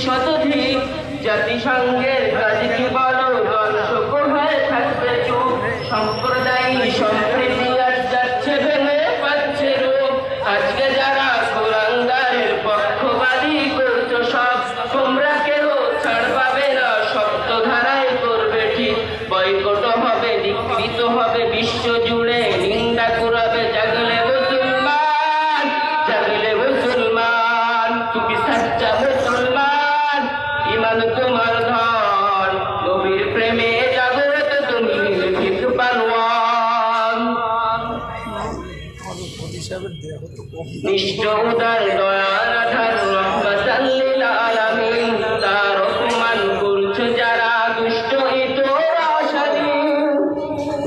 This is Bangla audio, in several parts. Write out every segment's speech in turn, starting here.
শতাধিক জাতিসংঘের কাজ কি বলো দর্শক হয়ে থাকবে চুপ সম্প্রদায় সম্প্রীতি আর যাচ্ছে ভেঙে পাচ্ছে রূপ আজকে যারা কুলাঙ্গারের পক্ষবাদী করছো সব তোমরা কেউ ছাড় পাবে না শক্ত ধারায় করবে ঠিক বয়কট হবে বিকৃত হবে বিশ্ব জুড়ে নিন্দা কুড়াবে জাগলে মুসলমান তুমি সাচ্চা মুসলমান ইমান তোমার ধন নবীর প্রেমে জাগরত তুমি নির্ভীক পালোয়ান নিষ্ঠ উদার দয়ার আধার রহমাতাল লিল আলামিন তার অপমান করছে যারা দুষ্ট ইতর আশাদীন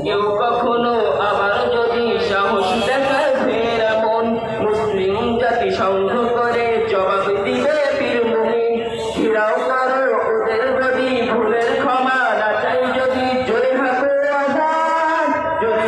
কেউ কখনো আবার যদি সাহস দেখায় ফের এমন মুসলিম জাতি সংঘ করে জবাব দিবে বীরভূমি ঘিরাও করো ওদের যদি ভুলের ক্ষমা না চাই যদি জোরে হাঁকো আজান জোরে